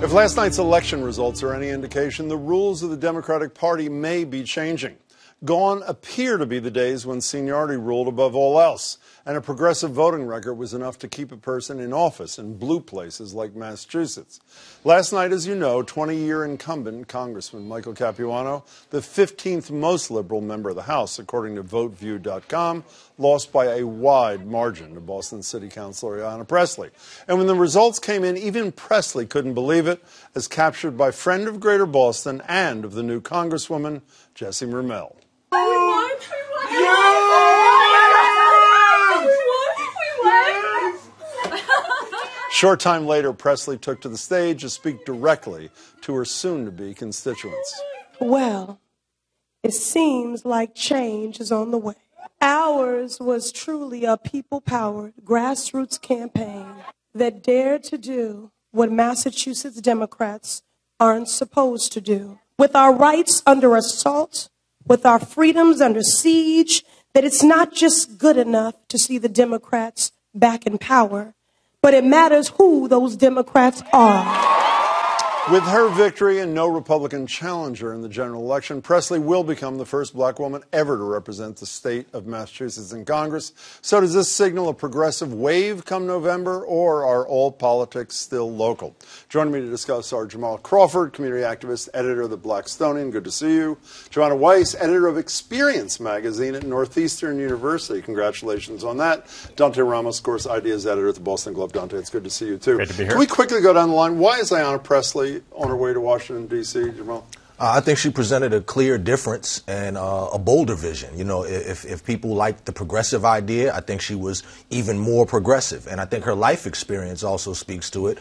If last night's election results are any indication, the rules of the Democratic Party may be changing. Gone appear to be the days when seniority ruled above all else, and a progressive voting record was enough to keep a person in office in blue places like Massachusetts. Last night, as you know, 20-year incumbent Congressman Michael Capuano, the 15th most liberal member of the House, according to VoteView.com, lost by a wide margin to Boston City Councilor Ayanna Pressley. And when the results came in, even Pressley couldn't believe it, as captured by friend of Greater Boston and of the new Congresswoman, Jessie Mermel. Short time later, Pressley took to the stage to speak directly to her soon-to-be constituents. Well, it seems like change is on the way. Ours was truly a people-powered grassroots campaign that dared to do what Massachusetts Democrats aren't supposed to do. With our rights under assault, with our freedoms under siege, that it's not just good enough to see the Democrats back in power, but it matters who those Democrats are. With her victory and no Republican challenger in the general election, Pressley will become the first black woman ever to represent the state of Massachusetts in Congress. So does this signal a progressive wave come November, or are all politics still local? Joining me to discuss are Jamarhl Crawford, community activist, editor of the Blackstonian. Good to see you. Joanna Weiss, editor of Experience Magazine at Northeastern University. Congratulations on that. Dante Ramos, of course, ideas editor at the Boston Globe. Dante, it's good to see you, too. Great to be here. Can we quickly go down the line? Why is Ayanna Pressley on her way to Washington, D.C., Jamarhl? I think she presented a clear difference and a bolder vision. You know, if people like the progressive idea, I think she was even more progressive. And I think her life experience also speaks to it.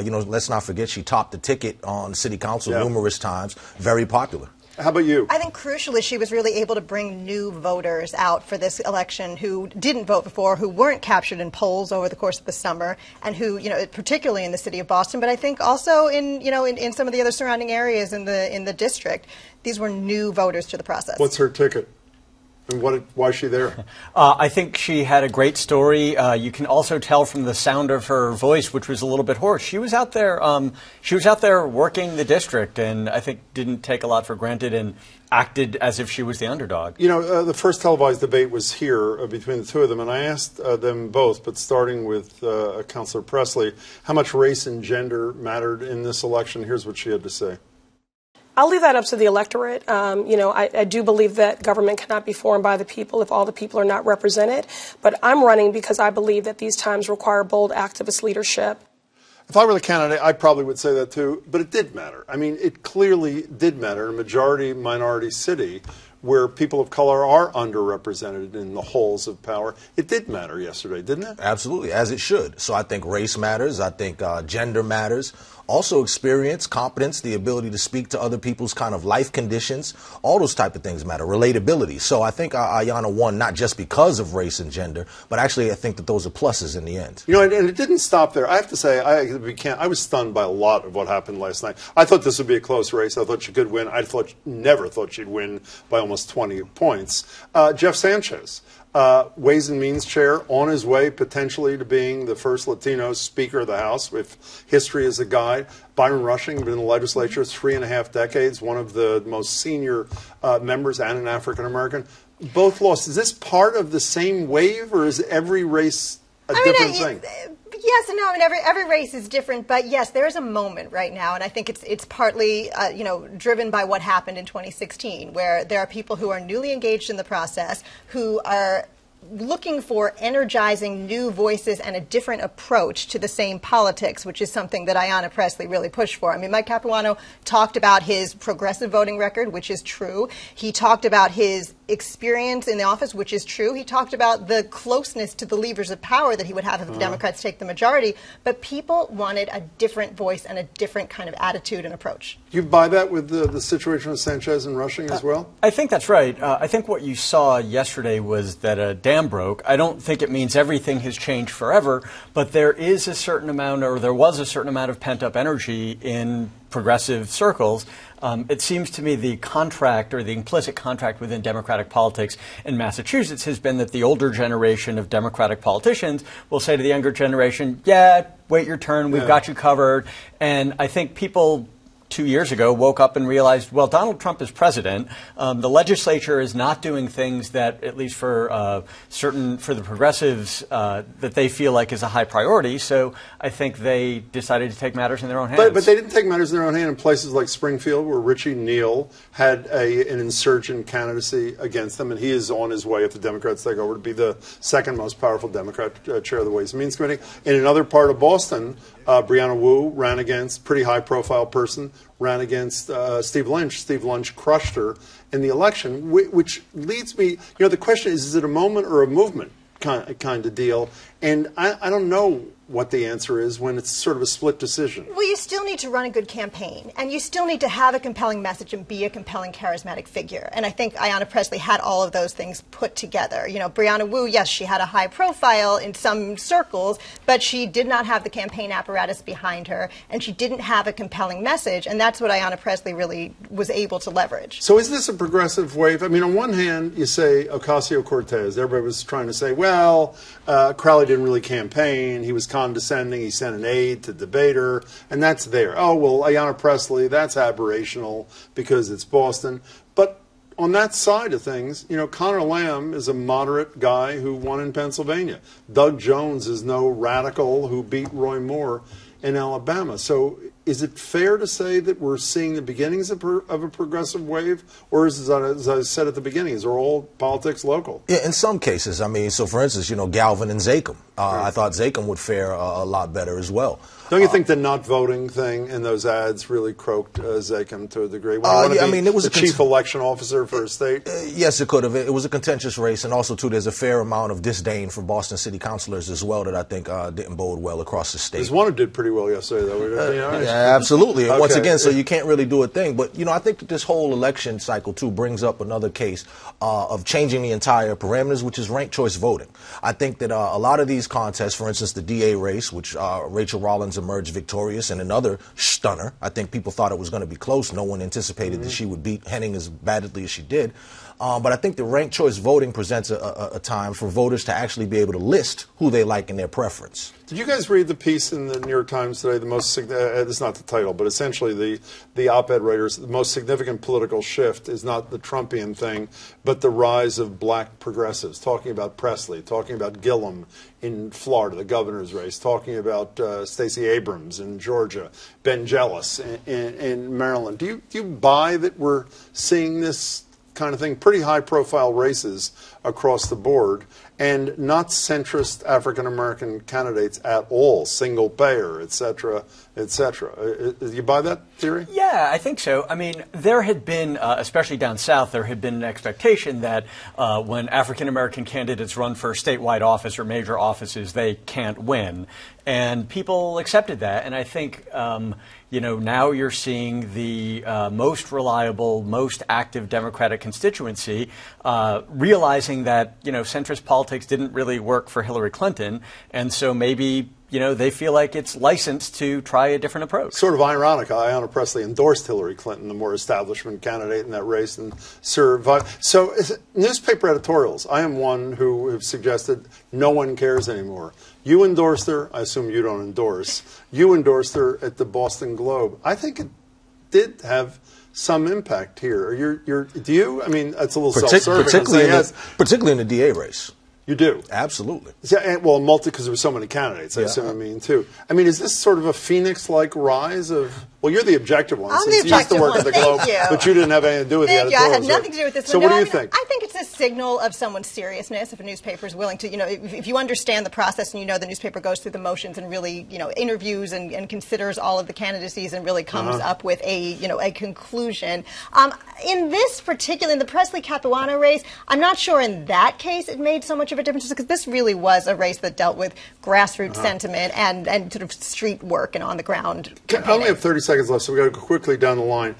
You know, let's not forget she topped the ticket on City Council numerous times. Very popular. How about you? I think crucially she was really able to bring new voters out for this election who didn't vote before, who weren't captured in polls over the course of the summer, and who, you know, particularly in the city of Boston, but I think also in, you know, in some of the other surrounding areas in the district, these were new voters to the process. What's her ticket? And why is she there? I think she had a great story. You can also tell from the sound of her voice, which was a little bit hoarse. She was out there. She was out there working the district, and I think didn't take a lot for granted and acted as if she was the underdog. You know, the first televised debate was here between the two of them, and I asked them both, but starting with Councilor Pressley, how much race and gender mattered in this election. Here's what she had to say. I'll leave that up to the electorate. You know, I do believe that government cannot be formed by the people if all the people are not represented. But I'm running because I believe that these times require bold activist leadership. If I were the candidate, I probably would say that too, but it did matter. I mean, it clearly did matter in a majority-minority city where people of color are underrepresented in the halls of power. It did matter yesterday, didn't it? Absolutely, as it should. So I think race matters. I think gender matters. Also experience, competence, the ability to speak to other people's kind of life conditions. All those type of things matter. Relatability. So I think Ayanna won not just because of race and gender, but actually I think that those are pluses in the end. You know, and it didn't stop there. I have to say, I was stunned by a lot of what happened last night. I thought this would be a close race. I thought she could win. Never thought she'd win by almost 20 points. Jeff Sanchez, Ways and Means Chair, on his way potentially to being the first Latino Speaker of the House, if history is a guide. Byron Rushing, been in the legislature 3.5 decades, one of the most senior members, and an African-American. Both lost. Is this part of the same wave, or is every race a different thing? Yes and no. I mean, every race is different, but yes, there is a moment right now, and I think it's partly, you know, driven by what happened in 2016, where there are people who are newly engaged in the process, who are looking for energizing new voices and a different approach to the same politics, which is something that Ayanna Pressley really pushed for. I mean, Mike Capuano talked about his progressive voting record, which is true. He talked about his experience in the office, which is true. He talked about the closeness to the levers of power that he would have if the Democrats take the majority. But people wanted a different voice and a different kind of attitude and approach. Do you buy that with the situation with Sanchez and Rushing as well? I think that's right. I think what you saw yesterday was that dam broke. I don't think it means everything has changed forever, but there is a certain amount, or there was a certain amount of pent-up energy in progressive circles. It seems to me the contract, or the implicit contract within Democratic politics in Massachusetts, has been that the older generation of Democratic politicians will say to the younger generation, yeah, wait your turn, we've got you covered. And I think people 2 years ago woke up and realized, well, Donald Trump is president. The legislature is not doing things that, at least for for the progressives, that they feel like is a high priority. So I think they decided to take matters in their own hands. But they didn't take matters in their own hand in places like Springfield, where Richie Neal had an insurgent candidacy against them, and he is on his way, if the Democrats take over, to be the second most powerful Democrat chair of the Ways and Means Committee. In another part of Boston, Brianna Wu ran against, pretty high-profile person, ran against Steve Lynch. Steve Lynch crushed her in the election, which leads me, the question is it a moment or a movement kind of deal? And I don't know what the answer is when it's sort of a split decision. Well, you still need to run a good campaign, and you still need to have a compelling message and be a compelling, charismatic figure. And I think Ayanna Pressley had all of those things put together. Brianna Wu, yes, she had a high profile in some circles, but she did not have the campaign apparatus behind her, and she didn't have a compelling message, and that's what Ayanna Pressley really was able to leverage. So is this a progressive wave? I mean, on one hand, you say Ocasio-Cortez. Everybody was trying to say, well, Crowley didn't really campaign. He was condescending. He sent an aide to debate her, and that's there. Oh, well, Ayanna Pressley, that's aberrational because it's Boston. But on that side of things, Conor Lamb is a moderate guy who won in Pennsylvania. Doug Jones is no radical who beat Roy Moore in Alabama. So is it fair to say that we're seeing the beginnings of a progressive wave? Or is, as I said at the beginning, is all politics local? Yeah, in some cases. I mean, so for instance, Galvin and Zakem. I thought Zakem would fare a lot better as well. Don't you think the not voting thing in those ads really croaked Zakem to a degree? It was the chief election officer for a state. Yes, it could have. It was a contentious race, and also too, there's a fair amount of disdain for Boston city councilors as well that I think didn't bode well across the state. There's one who did pretty well yesterday, though. Yeah, absolutely. And once again, so you can't really do a thing. But I think that this whole election cycle too brings up another case of changing the entire parameters, which is ranked choice voting. I think that a lot of these contests, for instance, the DA race, which Rachel Rollins emerged victorious, and another stunner. I think people thought it was going to be close. No one anticipated that she would beat Henning as badly as she did. But I think the ranked choice voting presents a time for voters to actually be able to list who they like in their preference. Did you guys read the piece in the New York Times today? This is not the title, but essentially the op-ed writers, the most significant political shift is not the Trumpian thing, but the rise of black progressives, talking about Pressley, talking about Gillum in Florida, the governor's race, talking about Stacey Abrams in Georgia, Ben Jealous in Maryland. Do you buy that we're seeing this kind of thing, pretty high-profile races across the board, and not centrist African-American candidates at all, single payer, et cetera, et cetera. You buy that theory? Yeah, I think so. I mean, there had been, especially down south, there had been an expectation that when African-American candidates run for statewide office or major offices, they can't win. And people accepted that. And I think, now you're seeing the most reliable, most active Democratic constituency realizing that, centrist politics didn't really work for Hillary Clinton. And so maybe, they feel like it's licensed to try a different approach. Sort of ironic. Ayanna Pressley endorsed Hillary Clinton, the more establishment candidate in that race, and survived. So newspaper editorials, I am one who have suggested no one cares anymore. You endorsed her. I assume you don't endorse. You endorsed her at the Boston Globe. I think it did have some impact here. Do you? I mean, it's a little self-serving. Particularly in the DA race. You do? Absolutely. Yeah, well, because there were so many candidates, I assume, too. I mean, is this sort of a Phoenix-like rise of... Well, you're the objective one. I'm since the you used to work one. at the Globe, but you didn't have anything to do with the editorials. I had nothing to do with this. So what do you think? I think it's a signal of someone's seriousness if a newspaper is willing to, if you understand the process and the newspaper goes through the motions and really, interviews and considers all of the candidacies and really comes up with a conclusion. In this particular, in the Pressley Capuano race, I'm not sure in that case it made so much of a difference because this really was a race that dealt with grassroots sentiment and sort of street work and on the ground campaigning. I only have 30 seconds left, so we've got to go quickly down the line.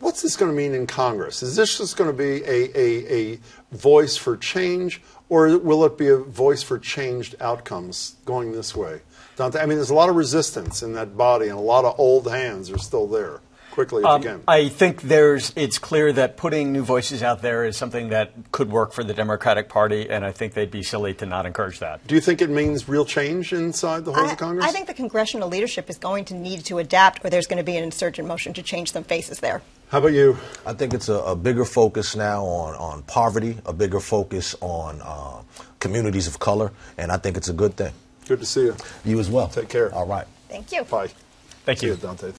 what's this going to mean in Congress? Is this just going to be a voice for change, or will it be a voice for changed outcomes going this way? Dante, I mean, there's a lot of resistance in that body, and a lot of old hands are still there. Quickly, if you can. I think it's clear that putting new voices out there is something that could work for the Democratic Party, and I think they'd be silly to not encourage that. Do you think it means real change inside the halls of Congress? I think the congressional leadership is going to need to adapt, or there's going to be an insurgent motion to change some faces there. How about you? I think it's a bigger focus now on poverty, a bigger focus on communities of color, and I think it's a good thing. Good to see you. You as well. Take care. All right. Thank you. Bye. Thank you. See you, Dante.